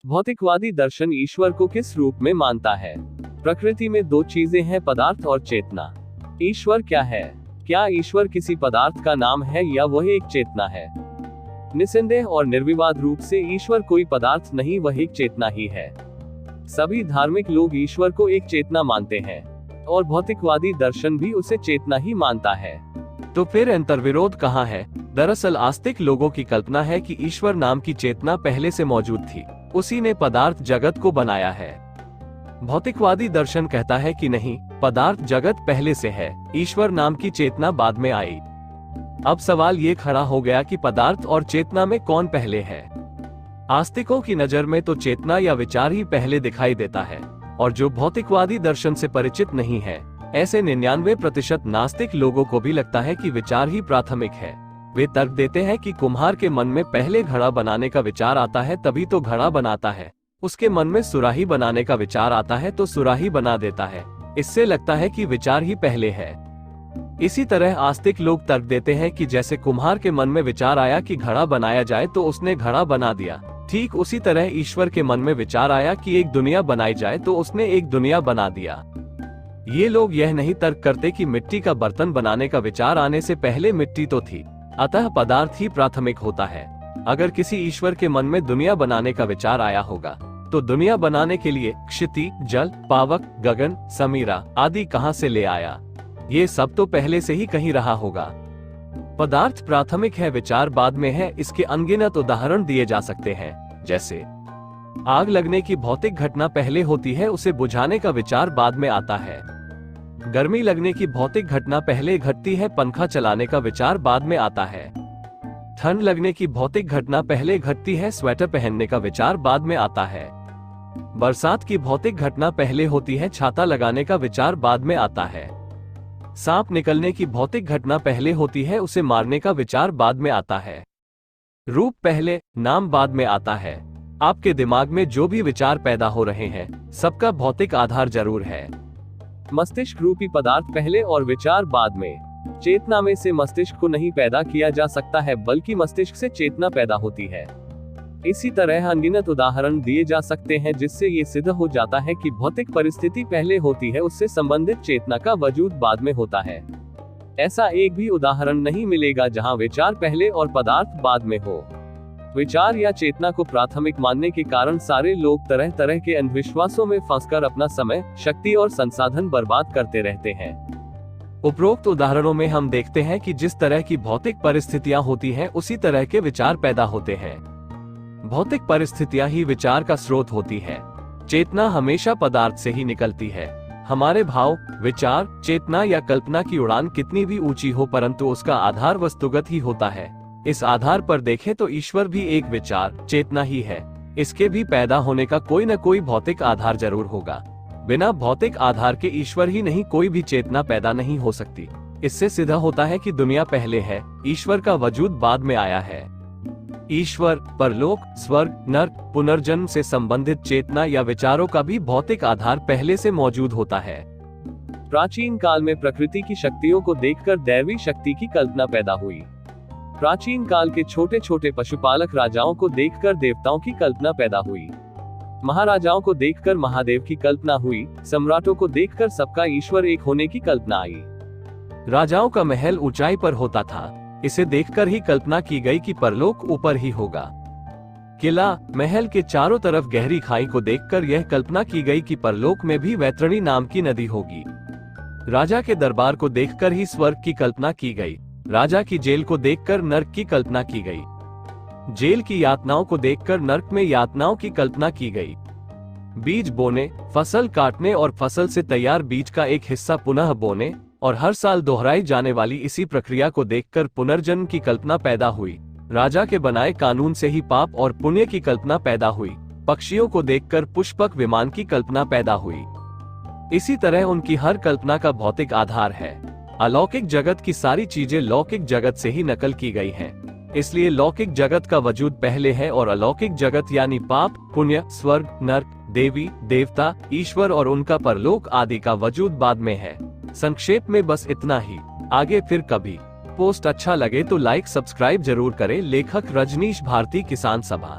भौतिकवादी दर्शन ईश्वर को किस रूप में मानता है? प्रकृति में दो चीजें हैं, पदार्थ और चेतना। ईश्वर क्या है? क्या ईश्वर किसी पदार्थ का नाम है या वह एक चेतना है? निस्संदेह और निर्विवाद रूप से ईश्वर कोई पदार्थ नहीं, वह एक चेतना ही है। सभी धार्मिक लोग ईश्वर को एक चेतना मानते हैं और भौतिकवादी दर्शन भी उसे चेतना ही मानता है। तो फिर अंतर्विरोध कहाँ है? दरअसल आस्तिक लोगों की कल्पना है कि ईश्वर नाम की चेतना पहले से मौजूद थी, उसी ने पदार्थ जगत को बनाया है। भौतिकवादी दर्शन कहता है कि नहीं, पदार्थ जगत पहले से है, ईश्वर नाम की चेतना बाद में आई। अब सवाल ये खड़ा हो गया कि पदार्थ और चेतना में कौन पहले है? आस्तिकों की नजर में तो चेतना या विचार ही पहले दिखाई देता है, और जो भौतिकवादी दर्शन से परिचित नहीं है, ऐसे 99% नास्तिक लोगों को भी लगता है कि विचार ही प्राथमिक है। वे तर्क देते हैं कि कुम्हार के मन में पहले घड़ा बनाने का विचार आता है, तभी तो घड़ा बनाता है। उसके मन में सुराही बनाने का विचार आता है तो सुराही बना देता है। इससे लगता है कि विचार ही पहले है। इसी तरह आस्तिक लोग तर्क देते हैं कि जैसे कुम्हार के मन में विचार आया कि घड़ा बनाया जाए तो उसने घड़ा बना दिया, ठीक उसी तरह ईश्वर के मन में विचार आया कि एक दुनिया बनाई जाए तो उसने एक दुनिया बना दिया। ये लोग यह नहीं तर्क करते कि मिट्टी का बर्तन बनाने का विचार आने से पहले मिट्टी तो थी, अतः पदार्थ ही प्राथमिक होता है। अगर किसी ईश्वर के मन में दुनिया बनाने का विचार आया होगा तो दुनिया बनाने के लिए क्षिति, जल, पावक, गगन, समीरा आदि कहां से ले आया? ये सब तो पहले से ही कहीं रहा होगा। पदार्थ प्राथमिक है, विचार बाद में है। इसके अनगिनत उदाहरण दिए जा सकते हैं, जैसे आग लगने की भौतिक घटना पहले होती है, उसे बुझाने का विचार बाद में आता है। गर्मी लगने की भौतिक घटना पहले घटती है, पंखा चलाने का विचार बाद में आता है। ठंड लगने की भौतिक घटना पहले घटती है, स्वेटर पहनने का विचार बाद में आता है। बरसात की भौतिक घटना पहले होती है, छाता लगाने का विचार बाद में आता है। सांप निकलने की भौतिक घटना पहले होती है, उसे मारने का विचार बाद में आता है। रूप पहले, नाम बाद में आता है। आपके दिमाग में जो भी विचार पैदा हो रहे हैं, सबका भौतिक आधार जरूर है। मस्तिष्क रूपी पदार्थ पहले और विचार बाद में। चेतना में से मस्तिष्क को नहीं पैदा किया जा सकता है, बल्कि मस्तिष्क से चेतना पैदा होती है। इसी तरह अनगिनत उदाहरण दिए जा सकते हैं, जिससे ये सिद्ध हो जाता है कि भौतिक परिस्थिति पहले होती है, उससे संबंधित चेतना का वजूद बाद में होता है। ऐसा एक भी उदाहरण नहीं मिलेगा जहां विचार पहले और पदार्थ बाद में हो। विचार या चेतना को प्राथमिक मानने के कारण सारे लोग तरह तरह के अंधविश्वासों में फंसकर अपना समय, शक्ति और संसाधन बर्बाद करते रहते हैं। उपरोक्त उदाहरणों में हम देखते हैं कि जिस तरह की भौतिक परिस्थितियां होती हैं, उसी तरह के विचार पैदा होते हैं। भौतिक परिस्थितियां ही विचार का स्रोत होती है। चेतना हमेशा पदार्थ से ही निकलती है। हमारे भाव, विचार, चेतना या कल्पना की उड़ान कितनी भी ऊंची हो, परंतु उसका आधार वस्तुगत ही होता है। इस आधार पर देखें तो ईश्वर भी एक विचार, चेतना ही है। इसके भी पैदा होने का कोई न कोई भौतिक आधार जरूर होगा। बिना भौतिक आधार के ईश्वर ही नहीं, कोई भी चेतना पैदा नहीं हो सकती। इससे सिद्ध होता है कि दुनिया पहले है, ईश्वर का वजूद बाद में आया है। ईश्वर, परलोक, स्वर्ग, नर्क, पुनर्जन्म से संबंधित चेतना या विचारों का भी भौतिक आधार पहले से मौजूद होता है। प्राचीन काल में प्रकृति की शक्तियों को देखकर दैवी शक्ति की कल्पना पैदा हुई। प्राचीन काल के छोटे छोटे पशुपालक राजाओं को देखकर देवताओं की कल्पना पैदा हुई। महाराजाओं को देखकर महादेव की कल्पना हुई। सम्राटों को देखकर सबका ईश्वर एक होने की कल्पना आई। राजाओं का महल ऊंचाई पर होता था, इसे देखकर ही कल्पना की गई कि परलोक ऊपर ही होगा। किला, महल के चारों तरफ गहरी खाई को देखकर यह कल्पना की गई कि परलोक में भी वैतरणी नाम की नदी होगी। राजा के दरबार को देखकर ही स्वर्ग की कल्पना की गई। राजा की जेल को देखकर नर्क की कल्पना की गई। जेल की यातनाओं को देखकर नर्क में यातनाओं की कल्पना की गई। बीज बोने, फसल काटने और फसल से तैयार बीज का एक हिस्सा पुनः बोने और हर साल दोहराई जाने वाली इसी प्रक्रिया को देखकर पुनर्जन्म की कल्पना पैदा हुई। राजा के बनाए कानून से ही पाप और पुण्य की कल्पना पैदा हुई। पक्षियों को देखकर पुष्पक विमान की कल्पना पैदा हुई। इसी तरह उनकी हर कल्पना का भौतिक आधार है। अलौकिक जगत की सारी चीजें लौकिक जगत से ही नकल की गई हैं। इसलिए लौकिक जगत का वजूद पहले है और अलौकिक जगत यानी पाप, पुण्य, स्वर्ग, नर्क, देवी, देवता, ईश्वर और उनका परलोक आदि का वजूद बाद में है। संक्षेप में बस इतना ही, आगे फिर कभी। पोस्ट अच्छा लगे तो लाइक सब्सक्राइब जरूर करें। लेखक रजनीश भारती, किसान सभा।